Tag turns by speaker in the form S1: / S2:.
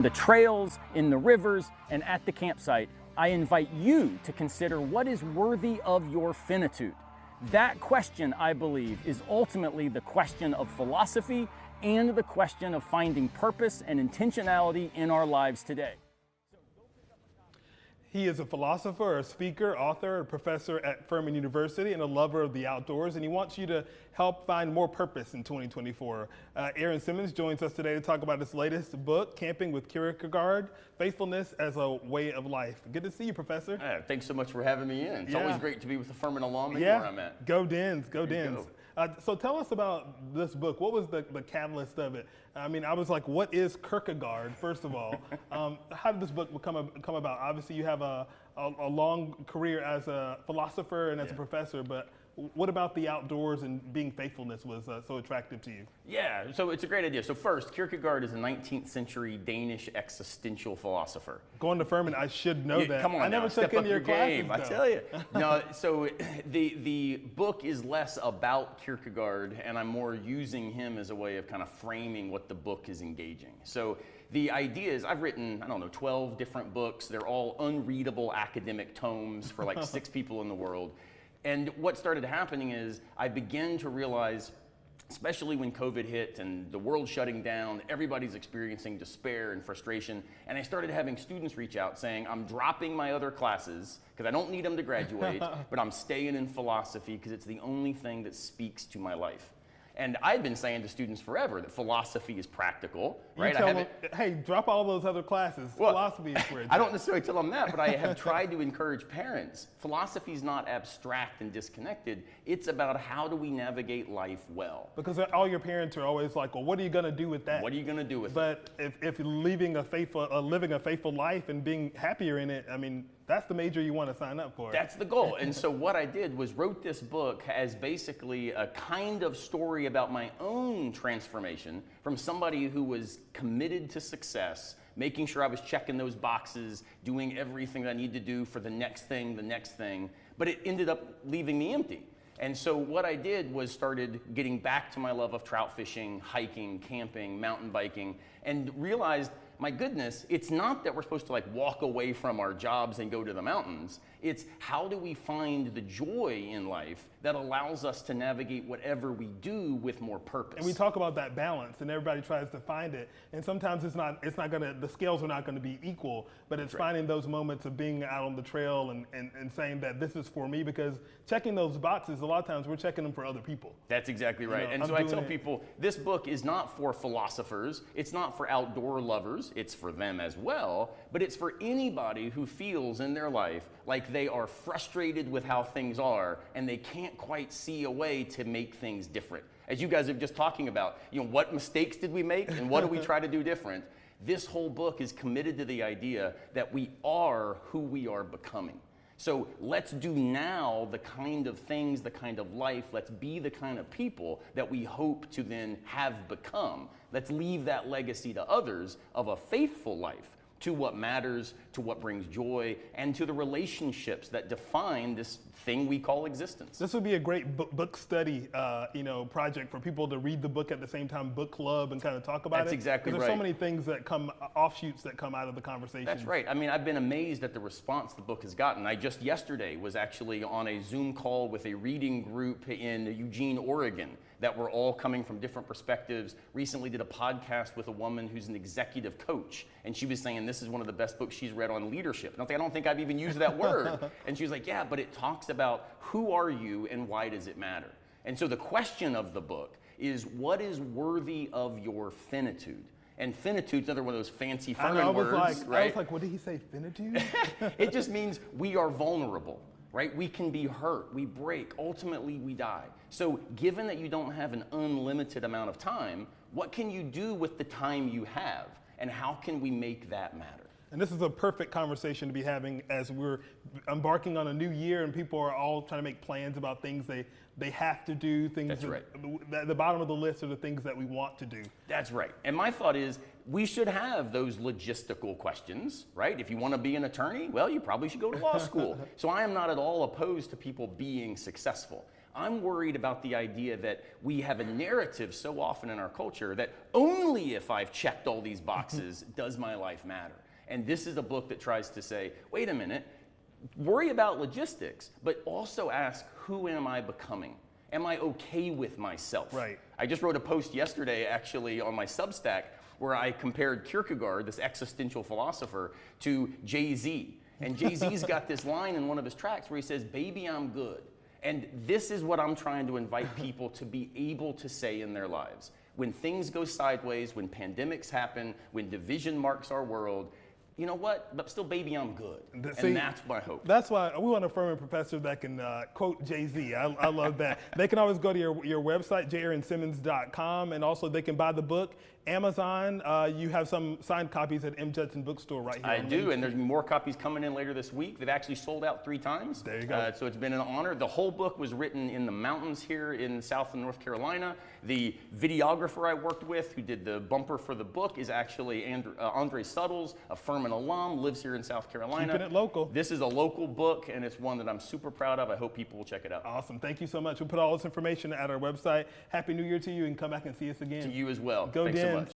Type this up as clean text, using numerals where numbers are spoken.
S1: the trails, in the rivers, and at the campsite, I invite you to consider what is worthy of your finitude. That question, I believe, is ultimately the question of philosophy and the question of finding purpose and intentionality in our lives today.
S2: He is a philosopher, a speaker, author, a professor at Furman University, and a lover of the outdoors, and he wants you to help find more purpose in 2024. Aaron Simmons joins us today to talk about his latest book, Camping with Kierkegaard, Faithfulness as a Way of Life. Good to see you, Professor.
S3: Thanks so much for having me in. It's always great to be with the Furman alum and where I'm at.
S2: Go Dens, go Dens. So tell us about this book. What was the catalyst of it? I mean, I was like, what is Kierkegaard, first of all? How did this book come about? Obviously, you have a long career as a philosopher and as a professor, but what about the outdoors and being faithfulness was so attractive to you?
S3: Yeah, so it's a great idea. So first, Kierkegaard is a 19th century Danish existential philosopher.
S2: Going to Furman, I should know that.
S3: Come on,
S2: I never took any of your classes,
S3: I tell you. No, so the book is less about Kierkegaard, and I'm more using him as a way of kind of framing what the book is engaging. So the idea is I've written, 12 different books. They're all unreadable academic tomes for like 6 people in the world. And what started happening is I began to realize, especially when COVID hit and the world shutting down, everybody's experiencing despair and frustration. And I started having students reach out saying, I'm dropping my other classes because I don't need them to graduate, but I'm staying in philosophy because it's the only thing that speaks to my life. And I've been saying to students forever that philosophy is practical, right?
S2: You tell them, hey, drop all those other classes.
S3: Well,
S2: philosophy is where it's
S3: I don't necessarily tell them that, but I have tried to encourage parents. Philosophy is not abstract and disconnected. It's about how do we navigate life well.
S2: Because all your parents are always like, well, what are you going to do with that?
S3: What are you going to do with
S2: it? But if living a faithful life and being happier in it, I mean, that's the major you want to sign up for.
S3: That's the goal. And so what I did was wrote this book as basically a kind of story about my own transformation from somebody who was committed to success, making sure I was checking those boxes, doing everything that I need to do for the next thing, but it ended up leaving me empty. And so what I did was started getting back to my love of trout fishing, hiking, camping, mountain biking, and realized, my goodness, it's not that we're supposed to like walk away from our jobs and go to the mountains. It's how do we find the joy in life that allows us to navigate whatever we do with more purpose.
S2: And we talk about that balance, and everybody tries to find it. And sometimes the scales are not gonna be equal, but it's finding those moments of being out on the trail and saying that this is for me, because checking those boxes, a lot of times we're checking them for other people.
S3: That's exactly right. And so I tell people, this book is not for philosophers, it's not for outdoor lovers, it's for them as well, but it's for anybody who feels in their life like they are frustrated with how things are and they can't quite see a way to make things different. As you guys are just talking about, what mistakes did we make and what do we try to do different? This whole book is committed to the idea that we are who we are becoming. So let's do now the kind of things, the kind of life, let's be the kind of people that we hope to then have become. Let's leave that legacy to others of a faithful life, to what matters, to what brings joy, and to the relationships that define this thing we call existence.
S2: This would be a great book study, project for people to read the book at the same time, book club, and kind of talk about it.
S3: That's exactly right.
S2: There's so many things that offshoots that come out of the conversation.
S3: That's right. I mean, I've been amazed at the response the book has gotten. I just yesterday was actually on a Zoom call with a reading group in Eugene, Oregon, that were all coming from different perspectives. Recently did a podcast with a woman who's an executive coach, and she was saying this is one of the best books she's read on leadership. And I don't think I've even used that word. And she was like, yeah, but it talks about who are you and why does it matter? And so the question of the book is, what is worthy of your finitude? And finitude's another one of those fancy Furman words, right?
S2: I was like, what did he say, finitude?
S3: It just means we are vulnerable. Right? We can be hurt, we break, ultimately we die. So given that you don't have an unlimited amount of time, what can you do with the time you have? And how can we make that matter?
S2: And this is a perfect conversation to be having as we're embarking on a new year and people are all trying to make plans about things they have to do, things
S3: That's right.
S2: The bottom of the list are the things that we want to do.
S3: That's right. And my thought is we should have those logistical questions, right? If you want to be an attorney, well, you probably should go to law school. So I am not at all opposed to people being successful. I'm worried about the idea that we have a narrative so often in our culture that only if I've checked all these boxes does my life matter. And this is a book that tries to say, wait a minute, worry about logistics, but also ask, who am I becoming? Am I okay with myself?
S2: Right.
S3: I just wrote a post yesterday, actually, on my Substack, where I compared Kierkegaard, this existential philosopher, to Jay-Z. And Jay-Z's got this line in one of his tracks where he says, "Baby, I'm good." And this is what I'm trying to invite people to be able to say in their lives. When things go sideways, when pandemics happen, when division marks our world, you know what? But still, baby, I'm good.
S2: See,
S3: and that's my hope.
S2: That's why we want a firm professor that can quote Jay-Z. I love that. They can always go to your website, jrnsimmons.com, and also they can buy the book. Amazon, you have some signed copies at M. Judson Bookstore right here.
S3: I do, and there's more copies coming in later this week. They've actually sold out 3 times.
S2: There you go.
S3: So it's been an honor. The whole book was written in the mountains here in South and North Carolina. The videographer I worked with who did the bumper for the book is actually Andre Suttles, a Furman alum, lives here in South Carolina.
S2: Keeping it local.
S3: This is a local book, and it's one that I'm super proud of. I hope people will check it out.
S2: Awesome. Thank you so much. We'll put all this information at our website. Happy New Year to you, and come back and see us again.
S3: To you as well.
S2: Go
S3: Thanks so
S2: Den.
S3: much.